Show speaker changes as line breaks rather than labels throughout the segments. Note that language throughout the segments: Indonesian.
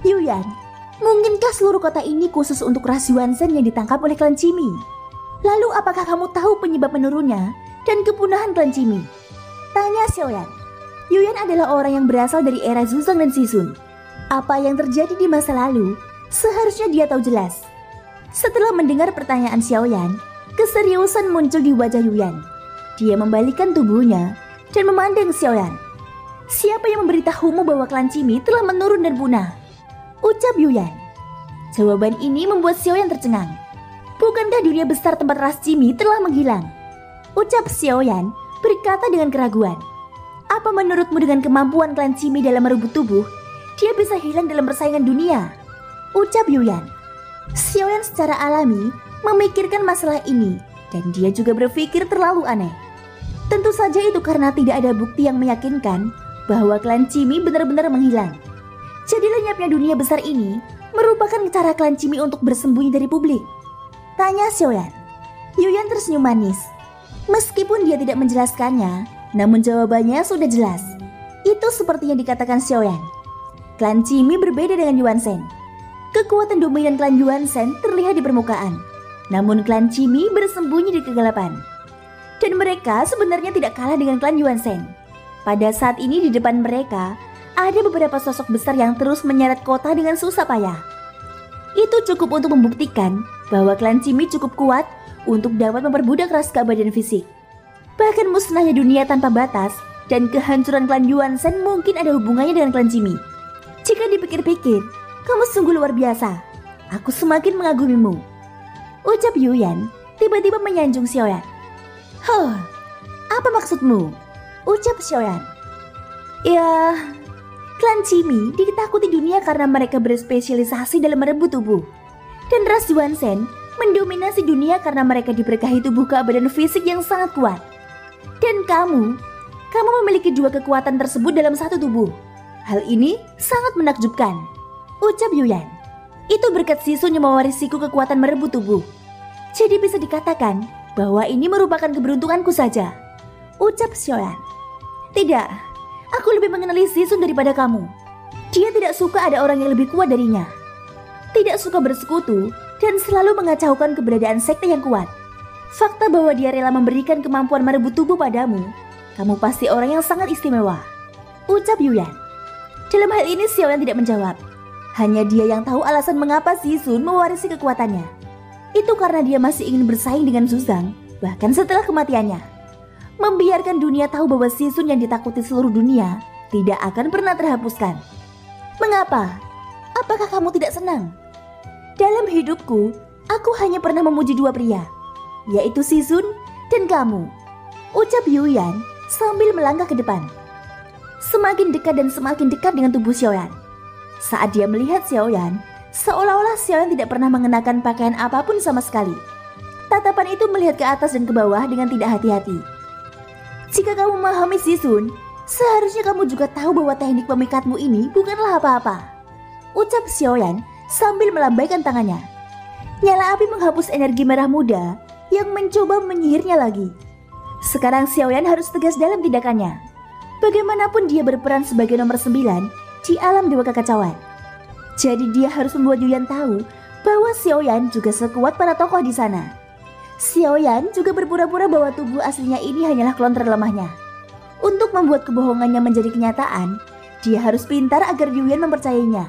Yuyan, mungkinkah seluruh kota ini khusus untuk ras Yuanzhen yang ditangkap oleh klan Qimi? Lalu apakah kamu tahu penyebab menurunnya dan kepunahan klan Qimi? Tanya Xiaoyan. Yuyan adalah orang yang berasal dari era Zuzang dan Shizun. Apa yang terjadi di masa lalu, seharusnya dia tahu jelas. Setelah mendengar pertanyaan Xiaoyan, keseriusan muncul di wajah Yuyan. Dia membalikkan tubuhnya dan memandang Xiaoyan. Siapa yang memberitahumu bahwa klan Qimi telah menurun dan punah? Ucap Yuyan. Jawaban ini membuat Xiaoyan tercengang. Bukankah dunia besar tempat ras Qimi telah menghilang? Ucap Xiaoyan berkata dengan keraguan. Apa menurutmu dengan kemampuan klan Qimi dalam merebut tubuh, dia bisa hilang dalam persaingan dunia? Ucap Yuyan. Xiaoyan secara alami memikirkan masalah ini dan dia juga berpikir terlalu aneh. Tentu saja itu karena tidak ada bukti yang meyakinkan bahwa klan Qimi benar-benar menghilang. Jadi lenyapnya dunia besar ini merupakan cara klan Qimi untuk bersembunyi dari publik. Tanya Xiaoyan. Yuyan tersenyum manis. Meskipun dia tidak menjelaskannya, namun jawabannya sudah jelas. Itu seperti yang dikatakan Xiaoyan. Klan Qimi berbeda dengan Yuanzhen. Kekuatan dominan klan Yuanzhen terlihat di permukaan, namun klan Qimi bersembunyi di kegelapan. Dan mereka sebenarnya tidak kalah dengan klan Yuanzhen. Pada saat ini di depan mereka, ada beberapa sosok besar yang terus menyeret kota dengan susah payah. Itu cukup untuk membuktikan bahwa klan Qimi cukup kuat untuk dapat memperbudak ras keabadian fisik. Bahkan musnahnya dunia tanpa batas dan kehancuran klan Yuanzhen mungkin ada hubungannya dengan klan Qimi. Jika dipikir-pikir, kamu sungguh luar biasa. Aku semakin mengagumimu. Ucap Yuyan tiba-tiba menyanjung Xiaoyan. Apa maksudmu? Ucap Xiaoyan. Ya, klan Qimi ditakuti dunia karena mereka berspesialisasi dalam merebut tubuh. Dan ras Yuanzhen mendominasi dunia karena mereka diberkahi tubuh keabadian fisik yang sangat kuat. Dan kamu memiliki dua kekuatan tersebut dalam satu tubuh. Hal ini sangat menakjubkan. Ucap Yuyan. Itu berkat Shizun yang mewarisiku kekuatan merebut tubuh. Jadi bisa dikatakan bahwa ini merupakan keberuntunganku saja. Ucap Xiaoyan. Tidak, aku lebih mengenali Shizun daripada kamu. Dia tidak suka ada orang yang lebih kuat darinya. Tidak suka bersekutu dan selalu mengacaukan keberadaan sekte yang kuat. Fakta bahwa dia rela memberikan kemampuan merebut tubuh padamu, kamu pasti orang yang sangat istimewa. Ucap Yuyan. Dalam hal ini Xiaoyan tidak menjawab. Hanya dia yang tahu alasan mengapa Shizun mewarisi kekuatannya. Itu karena dia masih ingin bersaing dengan Zuzang, bahkan setelah kematiannya. Membiarkan dunia tahu bahwa Shizun yang ditakuti seluruh dunia tidak akan pernah terhapuskan. Mengapa? Apakah kamu tidak senang? Dalam hidupku, aku hanya pernah memuji dua pria, yaitu Shizun dan kamu. Ucap Yuyan sambil melangkah ke depan. Semakin dekat dan semakin dekat dengan tubuh Xiaoyan. Saat dia melihat Xiaoyan, seolah-olah Xiaoyan tidak pernah mengenakan pakaian apapun sama sekali. Tatapan itu melihat ke atas dan ke bawah dengan tidak hati-hati. Jika kamu memahami Shizun, seharusnya kamu juga tahu bahwa teknik pemikatmu ini bukanlah apa-apa. Ucap Xiaoyan sambil melambaikan tangannya. Nyala api menghapus energi merah muda yang mencoba menyihirnya lagi. Sekarang Xiaoyan harus tegas dalam tindakannya. Bagaimanapun dia berperan sebagai nomor 9 di alam dewa kekacauan. Jadi dia harus membuat Yuyan tahu bahwa Xiaoyan juga sekuat para tokoh di sana. Xiaoyan juga berpura-pura bahwa tubuh aslinya ini hanyalah klon terlemahnya. Untuk membuat kebohongannya menjadi kenyataan, dia harus pintar agar Yuyan mempercayainya.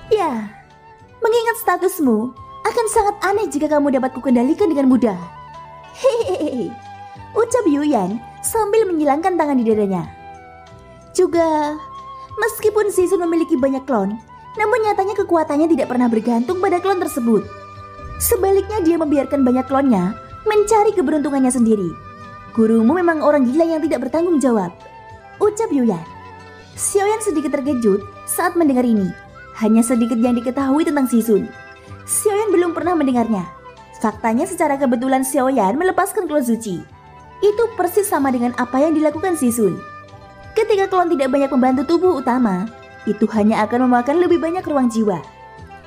Ya, mengingat statusmu, akan sangat aneh jika kamu dapat kukendalikan dengan mudah. Hehehe, ucap Yuyan sambil menyilangkan tangan di dadanya. Juga, meskipun Shizun memiliki banyak klon, namun nyatanya kekuatannya tidak pernah bergantung pada klon tersebut. Sebaliknya dia membiarkan banyak klonnya mencari keberuntungannya sendiri. Gurumu memang orang gila yang tidak bertanggung jawab. Ucap Yuyan. Xiaoyan sedikit terkejut saat mendengar ini. Hanya sedikit yang diketahui tentang Shizun. Xiaoyan belum pernah mendengarnya. Faktanya secara kebetulan Xiaoyan melepaskan klon suci. Itu persis sama dengan apa yang dilakukan Shizun. Ketika klon tidak banyak membantu tubuh utama, itu hanya akan memakan lebih banyak ruang jiwa.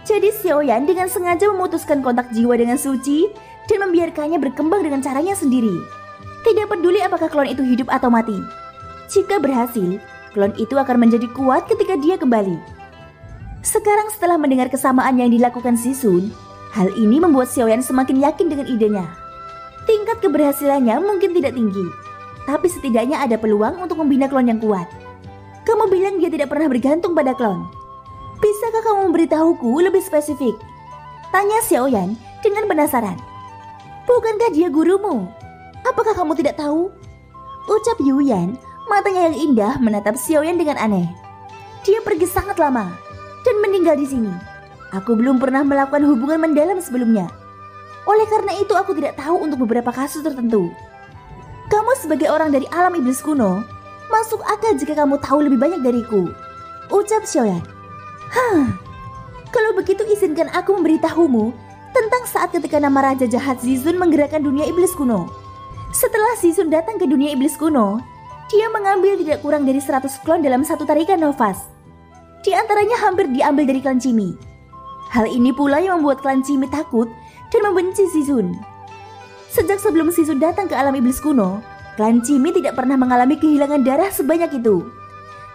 Jadi Xiaoyan dengan sengaja memutuskan kontak jiwa dengan suci dan membiarkannya berkembang dengan caranya sendiri. Tidak peduli apakah klon itu hidup atau mati. Jika berhasil, klon itu akan menjadi kuat ketika dia kembali. Sekarang setelah mendengar kesamaan yang dilakukan Sisun, hal ini membuat Xiaoyan semakin yakin dengan idenya. Tingkat keberhasilannya mungkin tidak tinggi, tapi setidaknya ada peluang untuk membina klon yang kuat. Kamu bilang dia tidak pernah bergantung pada klon. Bisakah kamu memberitahuku lebih spesifik? Tanya Xiaoyan dengan penasaran. Bukankah dia gurumu? Apakah kamu tidak tahu? Ucap Yuyan, matanya yang indah menatap Xiaoyan dengan aneh. Dia pergi sangat lama dan meninggal di sini. Aku belum pernah melakukan hubungan mendalam sebelumnya. Oleh karena itu aku tidak tahu untuk beberapa kasus tertentu. Kamu sebagai orang dari alam iblis kuno, masuk akal jika kamu tahu lebih banyak dariku. Ucap Xiaoyan. Kalau begitu izinkan aku memberitahumu tentang saat ketika nama Raja Jahat Zizun menggerakkan dunia iblis kuno. Setelah Zizun datang ke dunia iblis kuno, dia mengambil tidak kurang dari 100 klon dalam satu tarikan nafas. Di antaranya hampir diambil dari klan Cimi. Hal ini pula yang membuat klan Cimi takut dan membenci Zizun. Sejak sebelum Zizun datang ke alam iblis kuno, klan Cimi tidak pernah mengalami kehilangan darah sebanyak itu.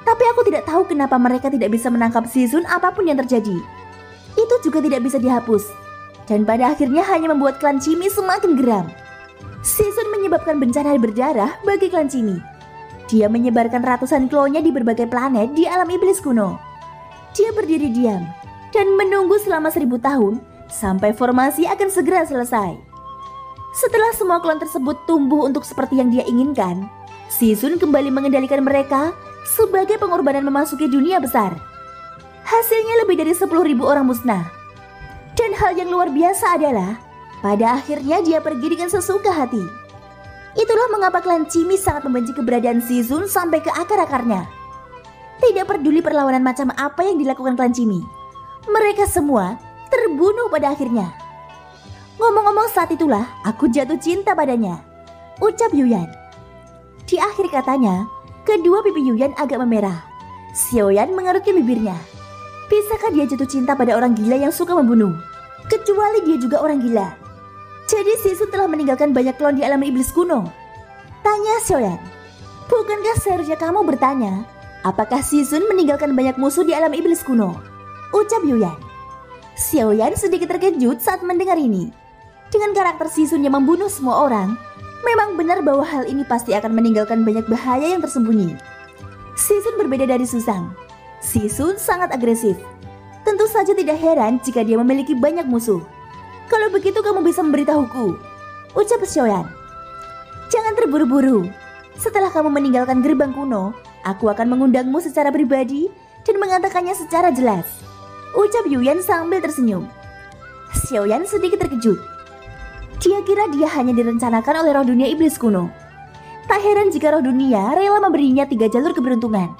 Tapi aku tidak tahu kenapa mereka tidak bisa menangkap Zizun apapun yang terjadi. Itu juga tidak bisa dihapus. Dan pada akhirnya hanya membuat klan Cimi semakin geram. Zizun menyebabkan bencana berdarah bagi klan Cimi. Dia menyebarkan ratusan klonnya di berbagai planet di alam iblis kuno. Dia berdiri diam dan menunggu selama 1000 tahun sampai formasi akan segera selesai. Setelah semua klon tersebut tumbuh untuk seperti yang dia inginkan, Zizun kembali mengendalikan mereka sebagai pengorbanan memasuki dunia besar. Hasilnya lebih dari 10.000 orang musnah. Dan hal yang luar biasa adalah, pada akhirnya dia pergi dengan sesuka hati. Itulah mengapa klan Cimi sangat membenci keberadaan Zizun sampai ke akar-akarnya. Tidak peduli perlawanan macam apa yang dilakukan klan Cimi, mereka semua terbunuh pada akhirnya. Ngomong-ngomong saat itulah aku jatuh cinta padanya, ucap Yuyan. Di akhir katanya, kedua pipi Yuyan agak memerah. Xiaoyan mengerutkan bibirnya. Bisakah dia jatuh cinta pada orang gila yang suka membunuh? Kecuali dia juga orang gila. Jadi Zizun telah meninggalkan banyak klon di alam iblis kuno? Tanya Xiaoyan. Bukankah seharusnya kamu bertanya, apakah Zizun meninggalkan banyak musuh di alam iblis kuno? Ucap Yuyan. Xiaoyan sedikit terkejut saat mendengar ini. Dengan karakter Zizun yang membunuh semua orang, memang benar bahwa hal ini pasti akan meninggalkan banyak bahaya yang tersembunyi. Zizun berbeda dari Susang. Zizun sangat agresif. Tentu saja tidak heran jika dia memiliki banyak musuh. Kalau begitu kamu bisa memberitahuku, ucap Xiaoyan. Jangan terburu-buru. Setelah kamu meninggalkan gerbang kuno, aku akan mengundangmu secara pribadi dan mengatakannya secara jelas, ucap Yuyan sambil tersenyum. Xiaoyan sedikit terkejut. Dia kira dia hanya direncanakan oleh roh dunia iblis kuno. Tak heran jika roh dunia rela memberinya 3 jalur keberuntungan.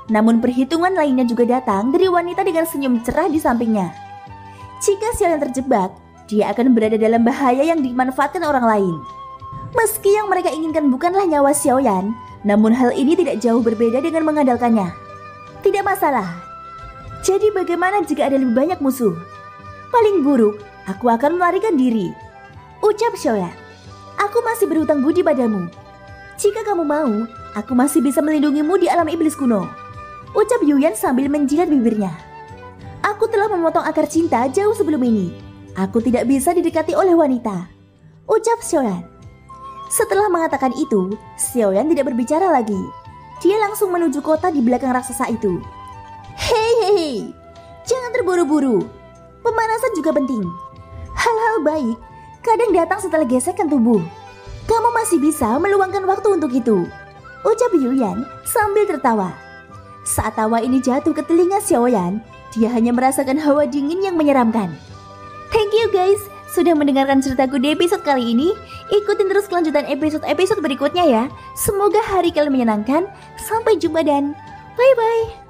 Namun perhitungan lainnya juga datang dari wanita dengan senyum cerah di sampingnya. Jika Xiaoyan terjebak, dia akan berada dalam bahaya yang dimanfaatkan orang lain. Meski yang mereka inginkan bukanlah nyawa Xiaoyan, namun hal ini tidak jauh berbeda dengan mengandalkannya. Tidak masalah. Jadi bagaimana jika ada lebih banyak musuh? Paling buruk, aku akan melarikan diri, ucap Xiaoyan. Aku masih berhutang budi padamu. Jika kamu mau, aku masih bisa melindungimu di alam iblis kuno, ucap Yuyan sambil menjilat bibirnya. Aku telah memotong akar cinta jauh sebelum ini. Aku tidak bisa didekati oleh wanita, ucap Xiaoyan. Setelah mengatakan itu, Xiaoyan tidak berbicara lagi. Dia langsung menuju kota di belakang raksasa itu. Hei, jangan terburu-buru. Pemanasan juga penting. Hal-hal baik kadang datang setelah gesekan tubuh. Kamu masih bisa meluangkan waktu untuk itu, ucap Yuyan sambil tertawa. Saat tawa ini jatuh ke telinga Xiaoyan, dia hanya merasakan hawa dingin yang menyeramkan. Thank you guys sudah mendengarkan ceritaku di episode kali ini. Ikutin terus kelanjutan episode-episode berikutnya ya. Semoga hari kalian menyenangkan. Sampai jumpa dan bye-bye.